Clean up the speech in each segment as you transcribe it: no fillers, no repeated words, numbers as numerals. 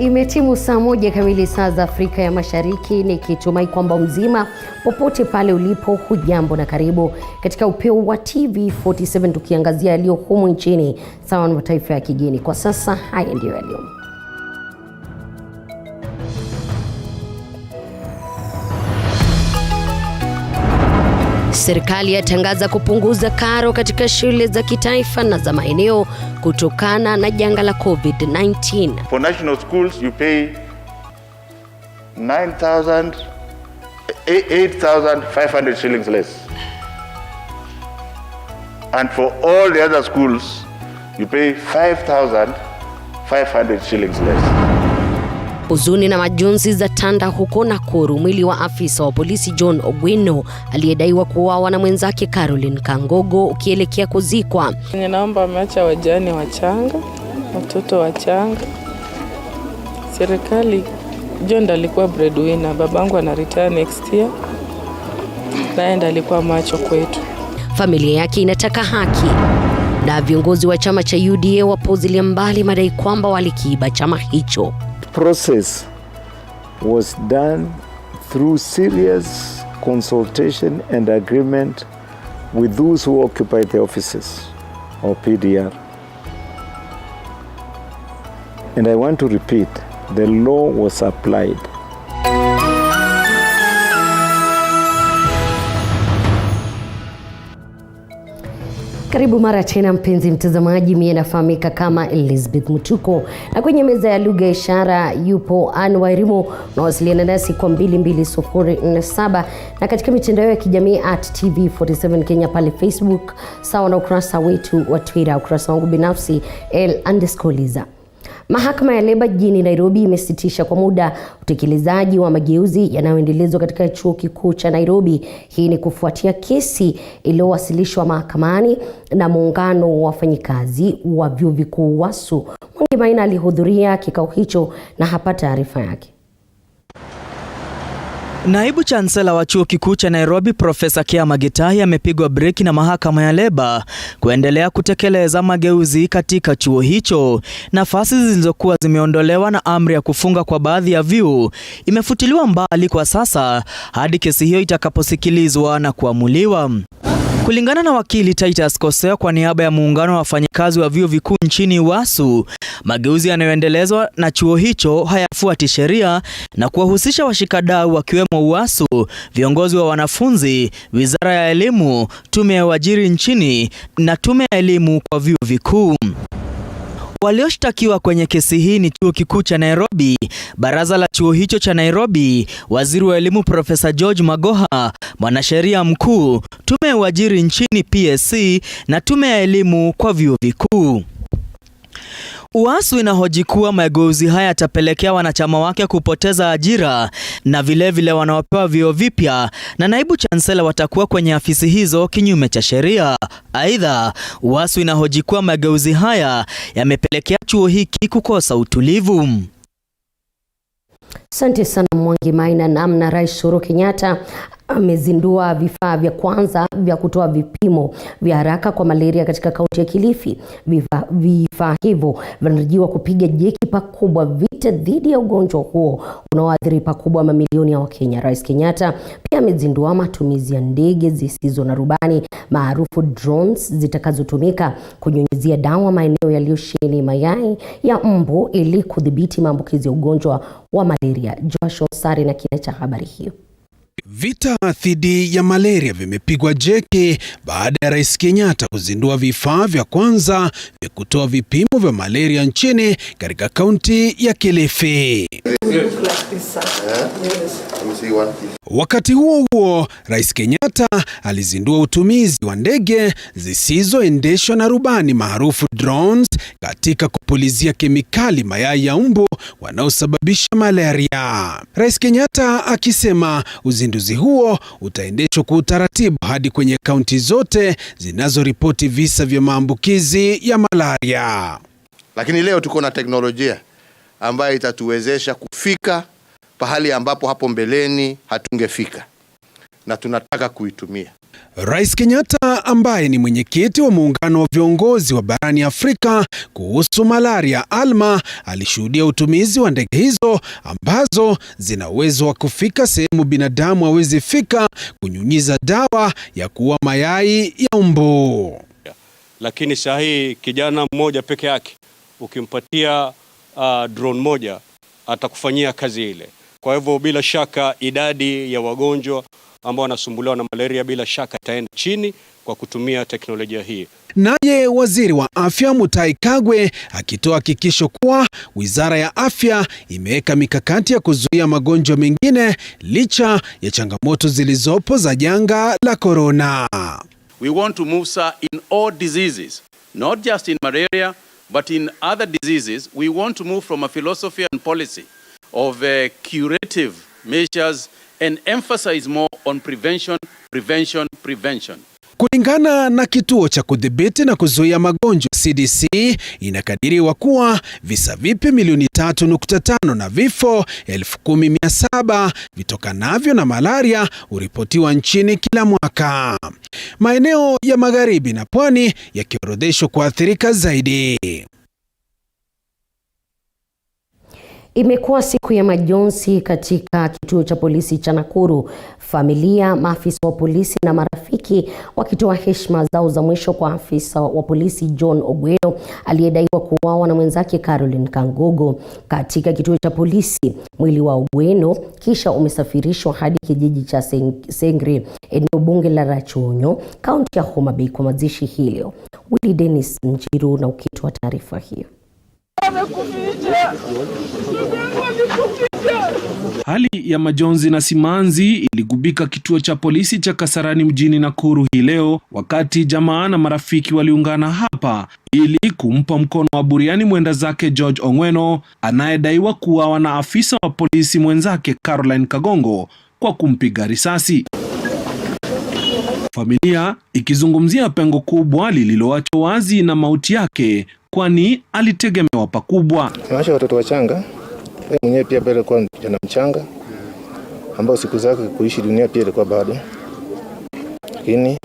Imetimu saa 1 kamili saa za Afrika ya Mashariki, nikitumai kwamba mzima popote pale ulipo. Hujambo na karibu katika upeo wa TV47, tukiangazia yaliyo humu nchini sawa na mataifa ya kigeni. Kwa sasa haya ndio yaliyo. Serikali yatangaza kupunguza karo katika shule za kitaifa na za maeneo kutokana na janga la COVID-19. For national schools you pay 8,500 shillings less. And for all the other schools you pay 5,500 shillings less. Huzuni na majonzi za tanda huko Nakuru. Mwili wa afisa wa polisi John Ungana aliyedaiwa kuuawa na mwenzake Caroline Kangogo ukielekea kuzikwa. Ninaomba ameacha wajane wachanga, watoto wachanga. Serikali, John alikuwa breadwinner, babangu ana retire next year. Naenda alikuwa macho kwetu. Familia yake inataka haki. Na viongozi wa chama cha UDA wapuuzilia mbali madai kwamba walikiiba chama hicho. Process was done through serious consultation and agreement with those who occupy the offices of PDR. And I want to repeat, the law was applied. Karibu mara tena mpenzi mtazamaji, mimi nafahamika kama Elizabeth Mutuko, na kwenye meza ya lugha ishara yupo Anwairimu, na wasiliana nasi kwa 22047 na katika mitandao ya kijamii @TV47 Kenya pale Facebook, sawa na ukurasa wetu wa Twitter, ukurasa wangu binafsi L_Liza. Mahakama ya Leba jijini Nairobi imesitisha kwa muda utekelezaji wa mageuzi yanayoendelezwa katika chuo kikuu cha Nairobi. Hii ni kufuatia kesi iliyowasilishwa mahakamani na muungano wa wafanyikazi wa vyuo vikuu WASU. Maina alihudhuria kikao hicho na hapa taarifa yake. Naibu Chancellor wa chuo kikuu cha Nairobi Profesa Kiama Gitahi amepigwa breki na mahakama ya Leba kuendelea kutekeleza mageuzi katika chuo hicho. Nafasi zilizokuwa zimeondolewa na amri ya kufunga kwa baadhi ya vyuo imefutiliwa mbali kwa sasa hadi kesi hiyo itakaposikilizwa na kuamuliwa. Kulingana na wakili Titus Koseo kwa niaba ya muungano wa wafanyikazi wa vyuo vikuu nchini WASU, mageuzi yanayoendelezwa na chuo hicho hayafuati sheria na kuwahusisha washikadau wakiwemo WASU, viongozi wa wanafunzi, Wizara ya Elimu, Tume ya Uajiri nchini na Tume ya Elimu kwa vyuo vikuu. Walioshtakiwa kwenye kesi hii ni chuo kikuu cha Nairobi, baraza la chuo hicho cha Nairobi, waziri wa elimu Profesa George Magoha, mwanasheria mkuu, tume ya uajiri nchini PSC na tume ya elimu kwa vyuo vikuu. WASU inahoji kuwa mageuzi haya yatapelekea wanachama wake kupoteza ajira na vile wanaopewa vyuo vipya na naibu chancellor watakuwa kwenye afisi hizo kinyume cha sheria. Aidha, WASU inahoji kuwa mageuzi haya yamepelekea chuo hiki kukosa utulivu. Asante sana Mwangi Maina. Namna Rais Uhuru Kenyatta amezindua vifaa vya kwanza vya kutoa vipimo vya haraka kwa malaria katika kaunti ya Kilifi. Vifaa hivyo vinatarajiwa kupiga jeki pakubwa vita dhidi ya ugonjwa huo unaoathiri pakubwa mamilioni ya Wakenya. Rais Kenyatta pia amezindua matumizi ya ndege zisizo na rubani maarufu drones zitakazotumika kunyunyizia dawa maeneo yaliyosheheni mayai ya mbu ili kudhibiti maambukizi ya ugonjwa wa malaria. Joshua Sari na kile cha habari hiyo. Vita dhidi ya malaria vimepigwa jeki baada ya Rais Kenyatta kuzindua vifaa vya kwanza vya kutoa vipimo vya malaria nchini katika kaunti ya Kilifi. Wakati huo huo, Rais Kenyatta alizindua utumizi wa ndege zisizoendeshwa na rubani maarufu drones katika kupulizia kemikali mayai ya mbu wanaosababisha malaria. Rais Kenyatta akisema uzinduzi huo utaendeshwa kwa utaratibu hadi kwenye kaunti zote zinazoripoti visa vya maambukizi ya malaria. Lakini leo tuko na teknolojia ambayo itatuwezesha kufika pahali ambapo hapo mbeleni hatungefika, na tunataka kuitumia. Rais Kenyatta ambaye ni mwenyekiti wa muungano wa viongozi wa barani Afrika kuhusu malaria ALMA alishuhudia utumizi wa ndege hizo ambazo zina uwezo wa kufika sehemu binadamu hawezi fika kunyunyiza dawa ya kuua mayai ya mbu. Lakini sahi kijana mmoja peke yake ukimpatia drone moja atakufanyia kazi ile. Kwa hivyo bila shaka idadi ya wagonjwa ambao wanasumbuliwa na malaria bila shaka itaenda chini kwa kutumia teknolojia hii. Naye waziri wa afya Mutahi Kagwe akitoa hakikisho kuwa wizara ya afya imeweka mikakati ya kuzuia magonjwa mengine licha ya changamoto zilizopo za janga la corona. We want to move in all diseases, not just in malaria, but in other diseases. We want to move from a philosophy and policy of curative measures and emphasize more on prevention. Kulingana na kituo cha kudhibiti na kuzuia magonjwa CDC, inakadiriwa kuwa visa vipya milioni 3.5 na vifo 10,700 vitokanavyo na malaria huripotiwa nchini kila mwaka. Maeneo ya magharibi na pwani yakiorodheshwa kuathirika zaidi. Imekuwa siku ya majonzi katika kituo cha polisi cha Nakuru. Familia, maafisa wa polisi na marafiki wakitoa heshima zao za mwisho kwa afisa wa polisi John Ogweno aliyedaiwa kuuawa na mwenzake Caroline Kangogo katika kituo cha polisi. Mwili wa Ogweno kisha umesafirishwa hadi kijiji cha Sengre, eneo bunge la Rachonyo, kaunti ya Homa Bay kwa mazishi hilo. Willy Dennis Njiru na ukitoa taarifa hiyo. Hali ya majonzi na simanzi iligubika kituo cha polisi cha Kasarani mjini Nakuru hii leo, wakati jamaa na marafiki waliungana hapa ili kumpa mkono wa buriani mwenda zake George Ongweno anayedaiwa kuuawa na afisa wa polisi mwenzake Caroline Kangogo kwa kumpiga risasi. Familia ikizungumzia pengo kubwa lililoachwa wazi na mauti yake, kwani alitegemewa pakubwa. Tunaacha watoto wachanga, mwenyewe pia bado kwa kijana mchanga ambao siku zake kuishi dunia pia ilikuwa bado. Lakini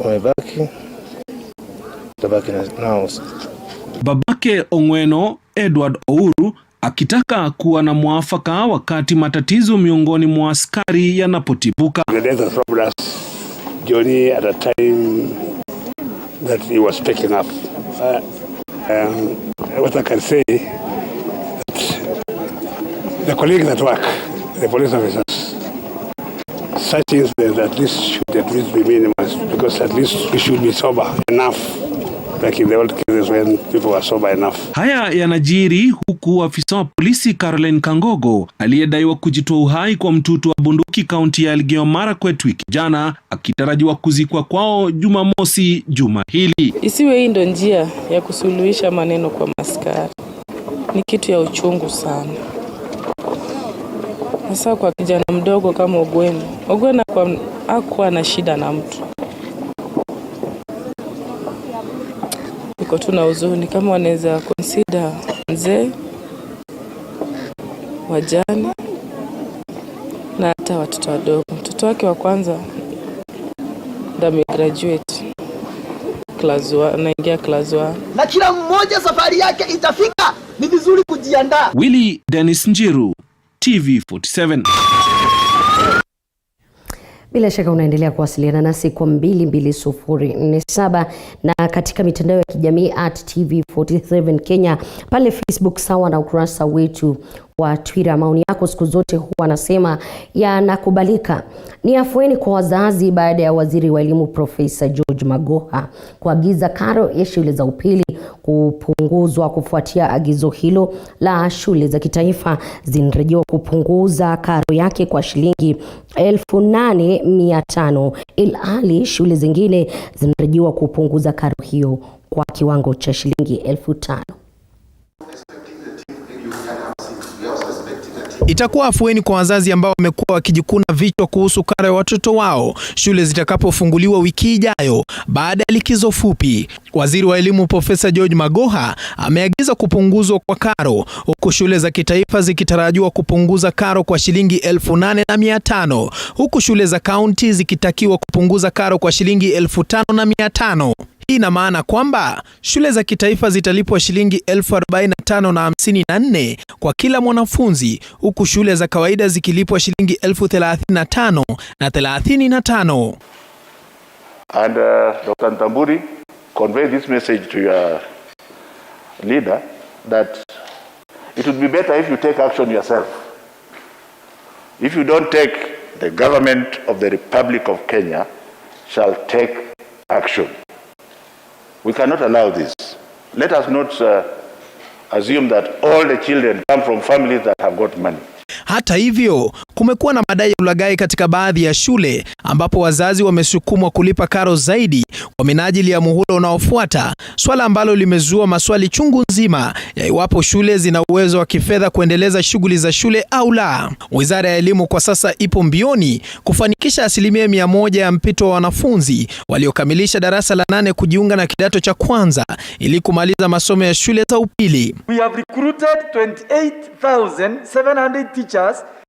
wamebaki tabaki nao. Babake Ongweno, Edward Ouru, akitaka kuwa na mwafaka wakati matatizo miongoni mwa askari yanapotibuka. Johnny at a time that he was taking up. What I can say, that the colleagues at work, the police officers, such incidents at least should at least be minimized, because at least we should be sober enough, like in the old cases when people were sober enough. Haya yanajiri huku afisa wa polisi Caroline Kangogo aliyedaiwa kujitoa uhai kwa mtutu wa bunduki kaunti ya Elgeyo Marakwet wiki jana akitarajiwa kuzikwa kwao Jumamosi juma hili. Isiwe hii ndo njia ya kusuluhisha maneno kwa maskari. Ni kitu ya uchungu sana. Hasa kwa kijana mdogo kama Ogweno. Ogweno hakuwa na shida na mtu. Niko tu na huzuni kama wanaweza consider mzee, wajane na hata watoto wadogo. Mtoto wake wa kwanza ndio graduate class 1, anaingia class 1. Na kila mmoja safari yake itafika, ni vizuri kujiandaa. Willy Dennis Njiru, TV47. Bila shaka unaendelea kuwasiliana nasi kwa 22047 na katika mitandao ya kijamii @TV47 Kenya, pale Facebook sawa na ukurasa wetu wa Twitter. Maoni yako siku zote huwa anasema yanakubalika. Ni afueni kwa wazazi baada ya waziri wa elimu Profesa George Magoha kuagiza karo ya shule za upili kupunguzwa. Kufuatia agizo hilo la shule za kitaifa zinatarajiwa kupunguza karo yake kwa shilingi 8,500, ilhali shule zingine zinatarajiwa kupunguza karo hiyo kwa kiwango cha shilingi 5,000. Itakuwa afueni kwa wazazi ambao wamekuwa wakijikuna vichwa kuhusu karo ya watoto wao shule zitakapofunguliwa wiki ijayo baada ya likizo fupi. Waziri wa Elimu Profesa George Magoha ameagiza kupunguzwa kwa karo, huku shule za kitaifa zikitarajiwa kupunguza karo kwa shilingi 8,500, huku shule za kaunti zikitakiwa kupunguza karo kwa shilingi 5,500. Hii ina maana kwamba shule za kitaifa zitalipwa shilingi 45,054 kwa kila mwanafunzi, huku shule za kawaida zikilipwa shilingi 35,035. And Dr. Ntamburi, convey this message to your leader that it would be better if you take action yourself. If you don't take, the government of the Republic of Kenya shall take action. We cannot allow this. Let us not assume that all the children come from families that have got money. Hata hivyo, kumekuwa na madai ya ulaghai katika baadhi ya shule ambapo wazazi wamesukumwa kulipa karo zaidi kwa minajili ya muhula unaofuata, swala ambalo limezua maswali chungu nzima ya iwapo shule zina uwezo wa kifedha kuendeleza shughuli za shule au la. Wizara ya Elimu kwa sasa ipo mbioni kufanikisha 100% ya mpito wa wanafunzi waliokamilisha darasa la 8 kujiunga na kidato cha kwanza ili kumaliza masomo ya shule za upili. We have recruited 28,700 teachers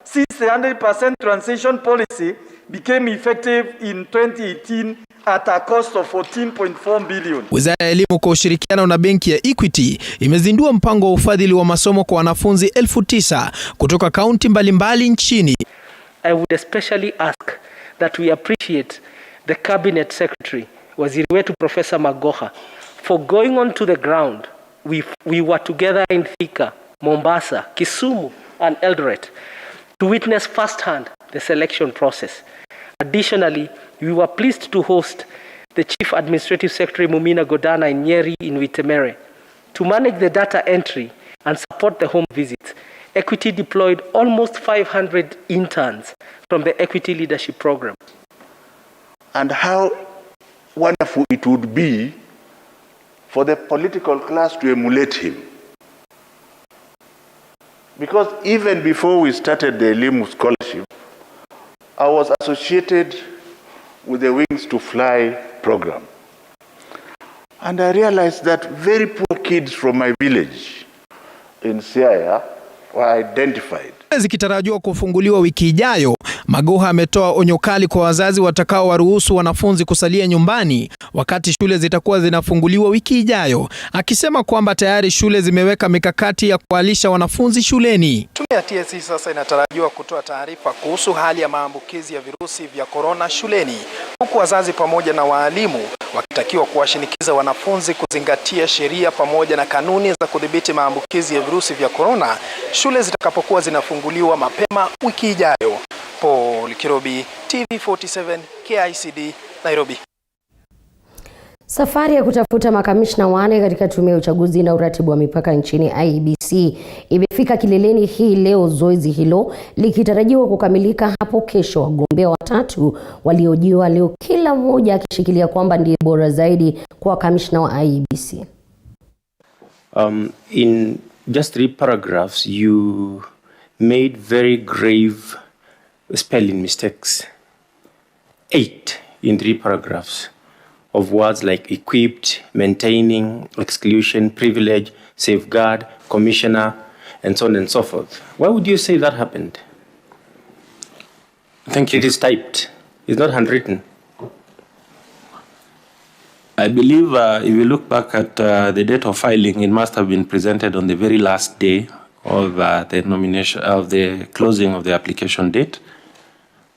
since the 100% transition policy became effective in 2018 at a cost of 14.4 billion. Wizara ya Elimu kwa ushirikiano na benki ya Equity imezindua mpango wa ufadhili wa masomo kwa wanafunzi 9,000 kutoka kaunti mbalimbali nchini. I would especially ask that we appreciate the Cabinet Secretary, Waziri wetu Professor Magoha, for going on to the ground. We were together in Thika, Mombasa, Kisumu and Eldoret to witness firsthand the selection process. Additionally, we were pleased to host the Chief Administrative Secretary Mumina Godana in Nyeri in Witemere. To manage the data entry and support the home visits, Equity deployed almost 500 interns from the Equity Leadership Program. And how wonderful it would be for the political class to emulate him. Because even before we started the Elimu Scholarship, I was associated with the Wings to Fly program. And I realized that very poor kids from my village in Siaya were identified. Zikitarajiwa kufunguliwa wiki ijayo, Magoha ametoa onyo kali kwa wazazi watakao waruhusu wanafunzi kusalia nyumbani wakati shule zitakuwa zinafunguliwa wiki ijayo, akisema kwamba tayari shule zimeweka mikakati ya kuwalisha wanafunzi shuleni. Tume ya TSC sasa inatarajiwa kutoa taarifa kuhusu hali ya maambukizi ya virusi vya corona shuleni, huku wazazi pamoja na waalimu wakitakiwa kuwashinikiza wanafunzi kuzingatia sheria pamoja na kanuni za kudhibiti maambukizi ya virusi vya corona shule zitakapokuwa zinafunguliwa mapema wiki ijayo. Paul Kirobi, TV47, KICD, Nairobi. Safari ya kutafuta makamishna 4 katika tume ya uchaguzi na uratibu wa mipaka nchini IEBC imefika kileleni hii leo, zoezi hilo likitarajiwa kukamilika hapo kesho. Wagombea 3 waliojiwa leo, kila mmoja akishikilia kwamba ndiye bora zaidi kwa kamishna wa IEBC. In just 3 paragraphs you made very grave spelling mistakes. 8 in 3 paragraphs. Of words like equipped, maintaining, exclusion, privilege, safeguard, commissioner, and so on and so forth. Why would you say that happened? Thank you. It is typed. It's not handwritten. I believe if you look back at the date of filing, it must have been presented on the very last day of the nomination, of the closing of the application date.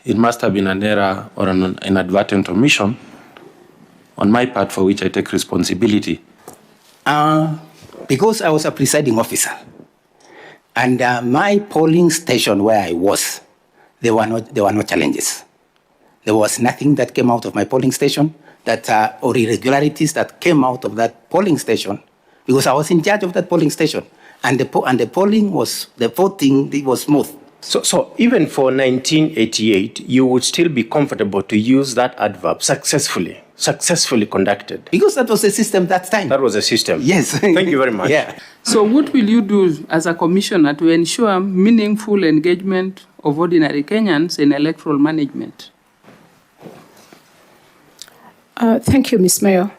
It must have been an error or an inadvertent omission on my part, for which I take responsibility. Because I was a presiding officer, and my polling station where I was, there were no challenges. There was nothing that came out of my polling station or irregularities that came out of that polling station, because I was in charge of that polling station, and the voting was smooth. So even for 1988, you would still be comfortable to use that adverb successfully. successfully conducted. Because that was a system that time. That was a system. Yes. Thank you very much. Yeah. So what will you do as a commissioner to ensure meaningful engagement of ordinary Kenyans in electoral management? Thank you, Ms. Mayor.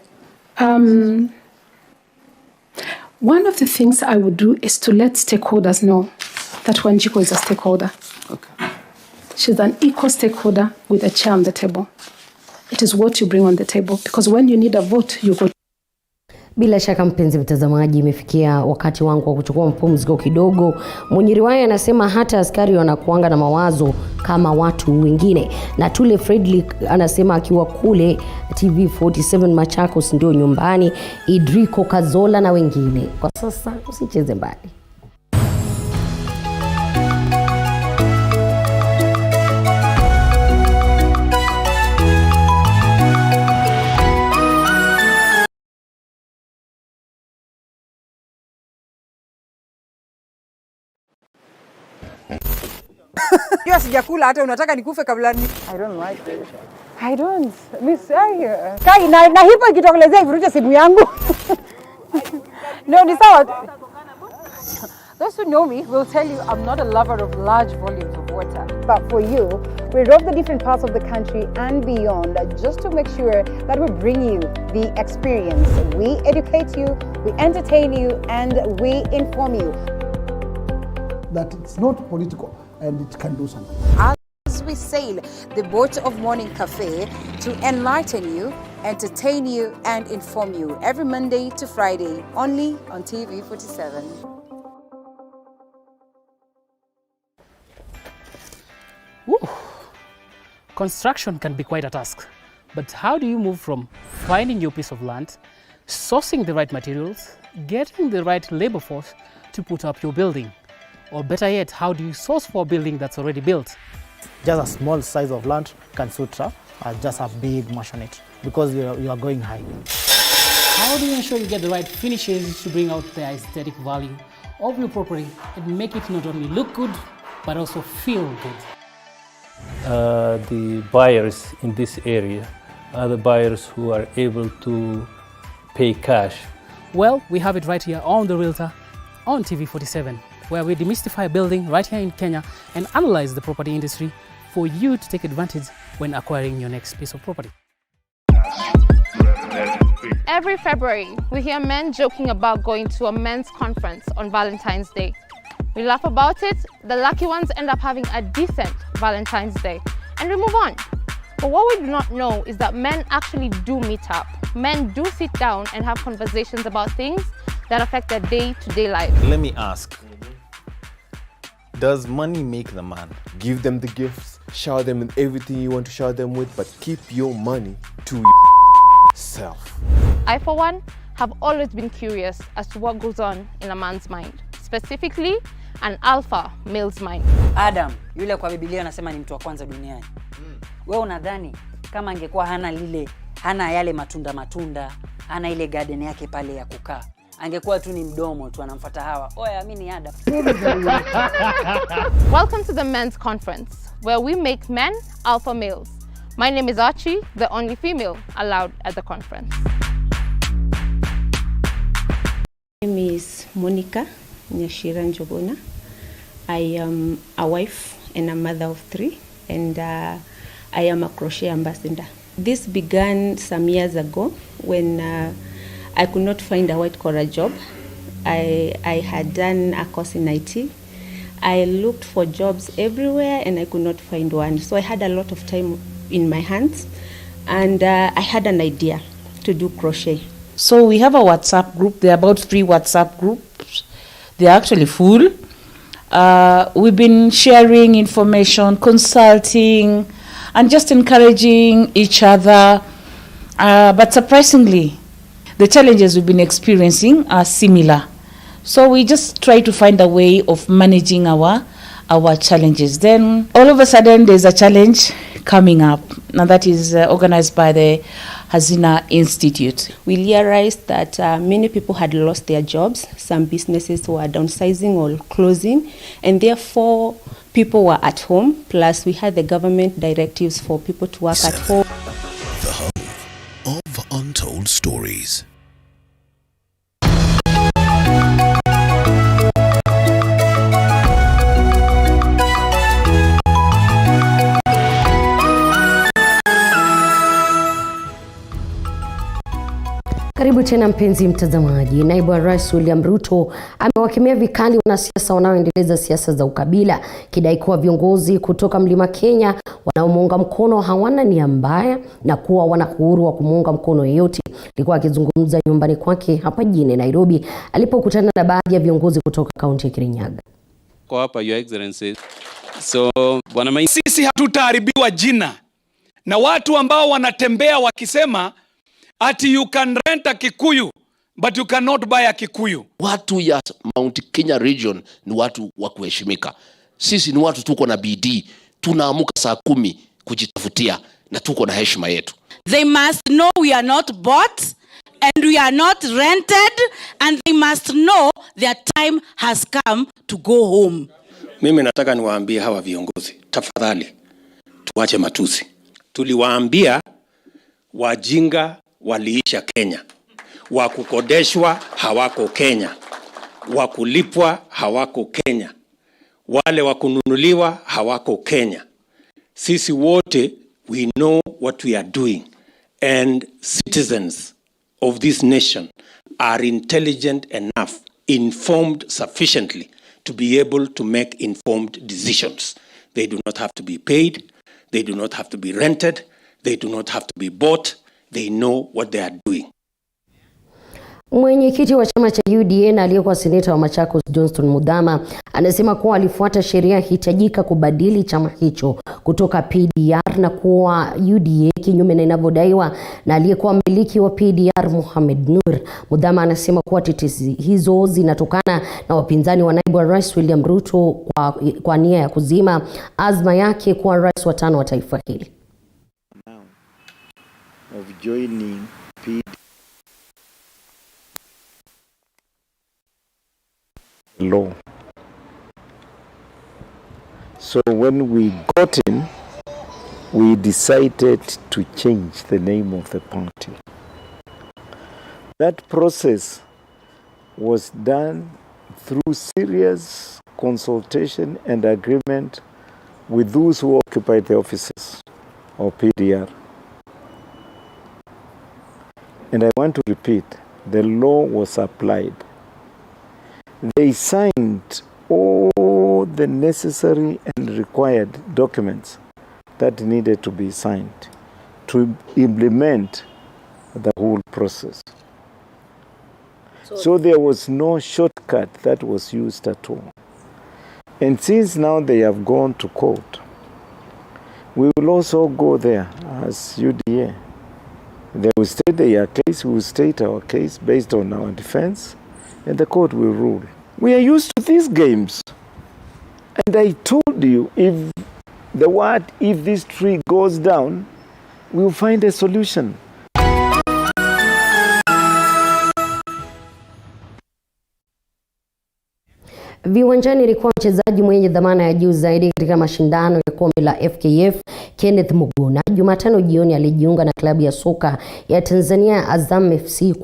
One of the things I would do is to let stakeholders know that Wanjiko is a stakeholder. Okay. She's an equal stakeholder with a chair on the table. It is what you bring on the table, because when you need a vote, you go. Bila shaka mpenzi mtazamaji, imefikia wakati wangu wa kuchukua mpumziko kidogo. Mwenye riwaya anasema hata askari wanakuanga na mawazo kama watu wengine. Na Tule Fredrick anasema akiwa kule TV47 Machakos ndio nyumbani. Idriko Kazola na wengine. Kwa sasa usicheze mbali. Yo sijakula hata unataka nikufe kabla ni. I don't like it. I don't. Miss Kai na hipo ikitokelezea ivuruche simu yangu. No, ni sawa. Those who know me will tell you I'm not a lover of large volumes of water. But for you, we rove the different parts of the country and beyond just to make sure that we bring you the experience. We educate you, we entertain you, and we inform you. That it's not political and it can do something. As we sail the boat of Morning Cafe to enlighten you, entertain you, and inform you every Monday to Friday, only on TV47. Woo. Construction can be quite a task, but how do you move from finding your piece of land, sourcing the right materials, getting the right labor force to put up your building? Or better yet, how do you source for a building that's already built? Just a small size of land can suit just a big maisonette because you are going high. How do you ensure you get the right finishes to bring out the aesthetic value of your property and make it not only look good, but also feel good? The buyers in this area are the buyers who are able to pay cash. Well, we have it right here on The Realtor on TV47, where we demystify building right here in Kenya and analyze the property industry for you to take advantage when acquiring your next piece of property. Every February, we hear men joking about going to a men's conference on Valentine's Day. We laugh about it, the lucky ones end up having a decent Valentine's Day, and we move on. But what we do not know is that men actually do meet up. Men do sit down and have conversations about things that affect their day-to-day life. Let me ask, does money make the man? Give them the gifts, shower them with everything you want to shower them with, but keep your money to yourself. I, for one, have always been curious as to what goes on in a man's mind, specifically an alpha male's mind. Adam, yule kwa Biblia anasema ni mtu wa kwanza duniani. Wewe unadhani kama angekuwa hana yale matunda, hana ile garden yake pale ya kukaa, angekuwa tu ni mdomo tu anamfuata Hawa. Oya, mimi ni Adam. Welcome to the men's conference, where we make men alpha males. My name is Archie, the only female allowed at the conference. My name is Monica Nyashira Njogona. I am a wife and a mother of 3, and I am a crochet ambassador. This began some years ago when I could not find a white-collar job. I had done a course in IT. I looked for jobs everywhere and I could not find one. So I had a lot of time in my hands, and I had an idea to do crochet. So we have a WhatsApp group. There are about 3 WhatsApp groups. They are actually full. We've been sharing information, consulting, and just encouraging each other. But surprisingly, the challenges we've been experiencing are similar. So we just try to find a way of managing our challenges. Then all of a sudden there's a challenge coming up, and that is organized by the Hazina Institute. We realized that many people had lost their jobs. Some businesses were downsizing or closing, and therefore people were at home. Plus we had the government directives for people to work at home. The Home Karibu tena mpenzi mtazamaji. Naibu wa Rais William Ruto amewakemea vikali wanasiasa wanaoendeleza siasa za ukabila, kidai kuwa viongozi kutoka Mlima Kenya wanaomuunga mkono hawana nia mbaya na kuwa wana uhuru wa kumuunga mkono yeyote. Alikuwa akizungumza nyumbani kwake hapa jijini Nairobi alipokutana na baadhi ya viongozi kutoka kaunti ya Kirinyaga. Kwa hapa Your Excellency. So bwana, sisi hatutaharibiwa jina na watu ambao wanatembea wakisema ati you can rent a Kikuyu but you cannot buy a Kikuyu. Watu ya Mount Kenya region ni watu wa kuheshimika. Sisi ni watu tuko na bidii, tunaamuka saa 10 kujitafutia na tuko na heshima yetu. They must know we are not bought and we are not rented, and they must know their time has come to go home. Mimi nataka niwaambie hawa viongozi, tafadhali tuache matusi. Tuliwaambia wajinga waliisha Kenya, wakukodeshwa hawako Kenya, wakulipwa hawako Kenya, wale wakununuliwa hawako Kenya. Sisi wote, we know what we are doing, and citizens of this nation are intelligent enough, informed sufficiently to be able to make informed decisions. They do not have to be paid, they do not have to be rented, they do not have to be bought. They know what they are doing. Mwenyekiti wa chama cha UDA na aliyekuwa seneta wa Machakos Johnston Muthama anasema kuwa alifuata sheria hitajika kubadili chama hicho kutoka PDR na kuwa UDA kinyume na inavyodaiwa na aliyekuwa mmiliki wa PDR Mohamed Nur. Muthama anasema kuwa tetesi hizo zinatokana na wapinzani wa naibu wa Rais William Ruto kwa nia ya kuzima azma yake kuwa rais wa 5 wa taifa hili. Of joining law. So when we got in, we decided to change the name of the party. That process was done through serious consultation and agreement with those who occupied the offices of PDR. And I want to repeat, the law was applied. They signed all the necessary and required documents that needed to be signed to implement the whole process. So there was no shortcut that was used at all. And since now they have gone to court, we will also go there as UDA. They will state their case, we will state our case based on our defense, and the court will rule. We are used to these games. And I told you, if this tree goes down, we will find a solution. Viwanjani ilikuwa mchezaji mwenye dhamana ya juu zaidi katika mashindano ya kombe la FKF Kenneth Muguna Jumatano jioni alijiunga na klabu ya soka ya Tanzania Azam FC kwa